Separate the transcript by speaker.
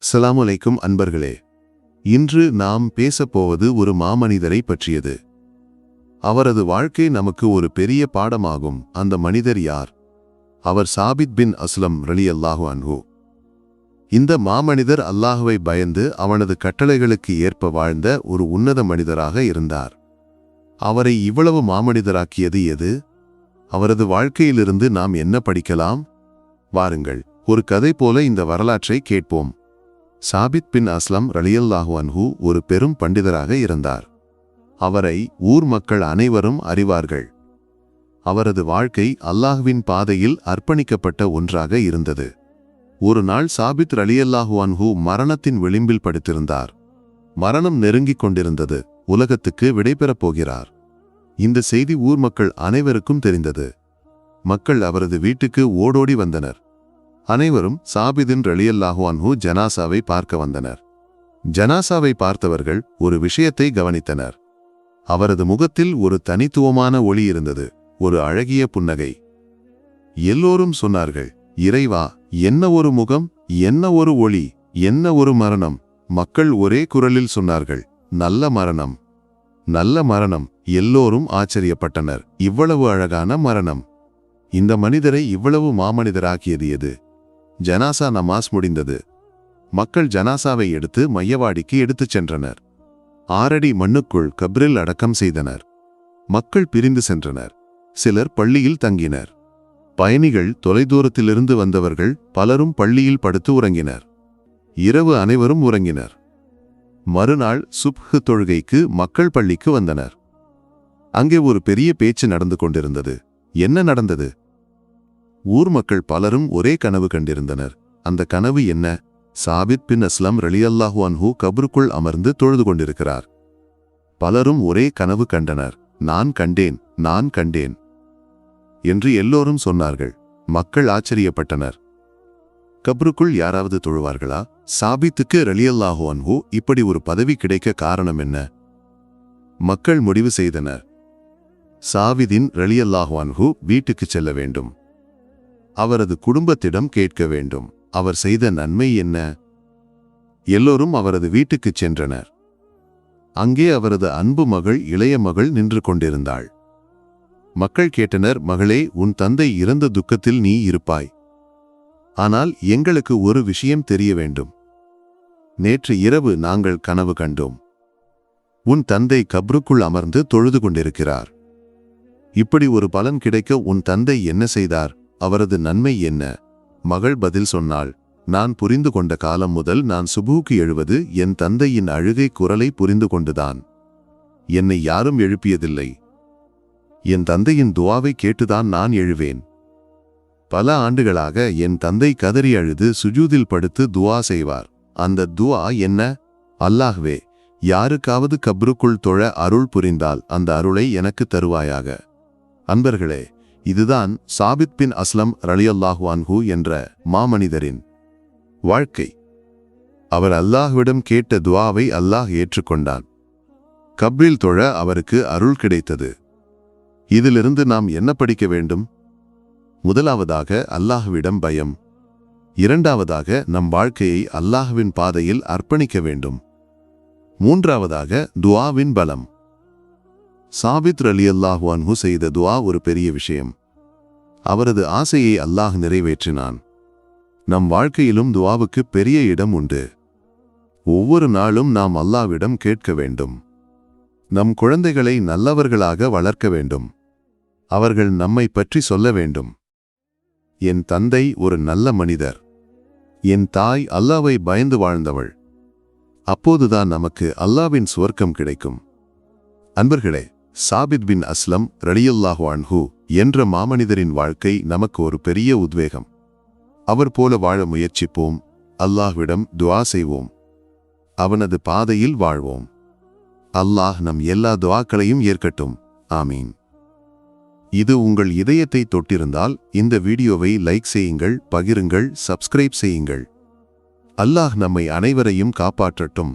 Speaker 1: அஸ்ஸலாமு அலைக்கும் அன்பர்களே. இன்று நாம் பேசப்போவது ஒரு மாமனிதரை பற்றியது. அவரது வாழ்க்கை நமக்கு ஒரு பெரிய பாடமாகும். அந்த மனிதர் யார்? அவர் சாபித் பின் அஸ்லம் ரலியல்லாஹு அன்ஹு. இந்த மாமனிதர் அல்லாஹுவை பயந்து அவனது கட்டளைகளுக்கு ஏற்ப வாழ்ந்த ஒரு உன்னத மனிதராக இருந்தார். அவரை இவ்வளவு மாமனிதராக்கியது எது? அவரது வாழ்க்கையிலிருந்து நாம் என்ன படிக்கலாம்? வாருங்கள், ஒரு கதை போல இந்த வரலாற்றை கேட்போம். சாபித் பின் அஸ்லம் ரலியல்லாஹு அன்ஹு ஒரு பெரும் பண்டிதராக இருந்தார். அவரை ஊர் மக்கள் அனைவரும் அறிவார்கள். அவரது வாழ்க்கை அல்லாஹ்வின் பாதையில் அர்ப்பணிக்கப்பட்ட ஒன்றாக இருந்தது. ஒரு நாள் சாபித் ரலியல்லாஹு அன்ஹு மரணத்தின் விளிம்பில் படுத்திருந்தார். மரணம் நெருங்கிக் கொண்டிருந்தது. உலகத்துக்கு விடைபெறப் போகிறார். இந்த செய்தி ஊர் மக்கள் அனைவருக்கும் தெரிந்தது. மக்கள் அவரது வீட்டுக்கு ஓடோடி வந்தனர். அனைவரும் சாபிதின் ரலியல்லாஹு அன்ஹு ஜனாசாவை பார்க்க வந்தனர். ஜனாசாவை பார்த்தவர்கள் ஒரு விஷயத்தை கவனித்தனர். அவரது முகத்தில் ஒரு தனித்துவமான ஒளி இருந்தது, ஒரு அழகிய புன்னகை. எல்லோரும் சொன்னார்கள், இறைவா, என்ன ஒரு முகம், என்ன ஒரு ஒளி, என்ன ஒரு மரணம். மக்கள் ஒரே குரலில் சொன்னார்கள், நல்ல மரணம், நல்ல மரணம். எல்லோரும் ஆச்சரியப்பட்டனர். இவ்வளவு அழகான மரணம். இந்த மனிதரை இவ்வளவு மாமனிதராக்கியது எது? ஜனாசா நமாஸ் முடிந்தது. மக்கள் ஜனாசாவை எடுத்து மையவாடிக்கு எடுத்துச் சென்றனர். 6 அடி மண்ணுக்குள் கப்ரில் அடக்கம் செய்தனர். மக்கள் பிரிந்து சென்றனர். சிலர் பள்ளியில் தங்கினர். பயணிகள், தொலைதூரத்திலிருந்து வந்தவர்கள் பலரும் பள்ளியில் படுத்து உறங்கினர். இரவு அனைவரும் உறங்கினர். மறுநாள் சுப்ஹ் தொழுகைக்கு மக்கள் பள்ளிக்கு வந்தனர். அங்கே ஒரு பெரிய பேச்சு நடந்து கொண்டிருந்தது. என்ன நடந்தது? ஊர் மக்கள் பலரும் ஒரே கனவு கண்டிருந்தனர். அந்த கனவு என்ன? சாபித் பின் அஸ்லம் ரலியல்லாஹு அன்ஹு கபருக்குள் அமர்ந்து தொழுது கொண்டிருக்கிறார். பலரும் ஒரே கனவு கண்டனர். நான் கண்டேன், நான் கண்டேன் என்று எல்லோரும் சொன்னார்கள். மக்கள் ஆச்சரியப்பட்டனர். கபருக்குள் யாராவது தொழுவார்களா? சாபித்துக்கு ரலியல்லாஹு அன்ஹு இப்படி ஒரு பதவி கிடைக்க காரணம் என்ன? மக்கள் முடிவு செய்தனர். சாபிதின் ரலியல்லாஹு அன்ஹு வீட்டுக்கு செல்ல வேண்டும். அவரது குடும்பத்திடம் கேட்க வேண்டும். அவர் செய்த நன்மை என்ன? எல்லோரும் அவரது வீட்டுக்குச் சென்றனர். அங்கே அவரது அன்பு மகள், இளைய மகள் நின்று கொண்டிருந்தாள். மக்கள் கேட்டனர், மகளே, உன் தந்தை இறந்த துக்கத்தில் நீ இருப்பாய். ஆனால் எங்களுக்கு ஒரு விஷயம் தெரிய வேண்டும். நேற்று இரவு நாங்கள் கனவு கண்டோம். உன் தந்தை கப்ருக்குள் அமர்ந்து தொழுது கொண்டிருக்கிறார். இப்படி ஒரு பலன் கிடைக்க உன் தந்தை என்ன செய்தார்? அவரது நன்மை என்ன? மகள் பதில் சொன்னாள், நான் புரிந்து கொண்ட காலம் முதல் நான் சுபூக்கு எழுவது என் தந்தையின் அழுகை குரலை புரிந்து கொண்டுதான். என்னை யாரும் எழுப்பியதில்லை. என் தந்தையின் துவாவை கேட்டுதான் நான் எழுவேன். பல ஆண்டுகளாக என் தந்தை கதறி அழுது சுஜூதில் படுத்து துவா செய்வார். அந்த துவா என்ன? அல்லாஹ்வே, யாருக்காவது கப்ருக்குள் தொழ அருள் புரிந்தால் அந்த அருளை எனக்கு தருவாயாக. அன்பர்களே, இதுதான் சாபித் பின் அஸ்லம் ரலியல்லாஹு அன்ஹு என்ற மாமனிதரின் வாழ்க்கை. அவர் அல்லாஹ்விடம் கேட்ட துவாவை அல்லாஹ் ஏற்றுக்கொண்டான். கப்ரில் தொழ அவருக்கு அருள் கிடைத்தது. இதிலிருந்து நாம் என்ன படிக்க வேண்டும்? முதலாவதாக அல்லாஹ்விடம் பயம். இரண்டாவதாக நம் வாழ்க்கையை அல்லாஹ்வின் பாதையில் அர்ப்பணிக்க வேண்டும். மூன்றாவதாக துஆவின் பலம். சாபித் ரலியல்லாஹு அன்ஹு செய்த துஆ ஒரு பெரிய விஷயம். அவரது ஆசையை அல்லாஹ் நிறைவேற்றினான். நம் வாழ்க்கையிலும் துஆவுக்கு பெரிய இடம் உண்டு. ஒவ்வொரு நாளும் நாம் அல்லாஹ்விடம் கேட்க வேண்டும். நம் குழந்தைகளை நல்லவர்களாக வளர்க்க வேண்டும். அவர்கள் நம்மை பற்றி சொல்ல வேண்டும். என் தந்தை ஒரு நல்ல மனிதர். என் தாய் அல்லாஹ்வை பயந்து வாழ்ந்தவள். அப்போதுதான் நமக்கு அல்லாஹ்வின் சுவர்க்கம் கிடைக்கும். அன்பர்களே, சாபித் பின் அஸ்லம் ரலியல்லாஹு அன்ஹு என்ற மாமனிதரின் வாழ்க்கை நமக்கு ஒரு பெரிய உத்வேகம். அவர் போல வாழ முயற்சிப்போம். அல்லாஹ்விடம் துஆ செய்வோம். அவனது பாதையில் வாழ்வோம். அல்லாஹ் நம் எல்லா துஆக்களையும் ஏற்கட்டும். ஆமீன். இது உங்கள் இதயத்தை தொட்டிருந்தால் இந்த வீடியோவை லைக் செய்யுங்கள், பகிருங்கள், சப்ஸ்கிரைப் செய்யுங்கள். அல்லாஹ் நம்மை அனைவரையும் காப்பாற்றட்டும்.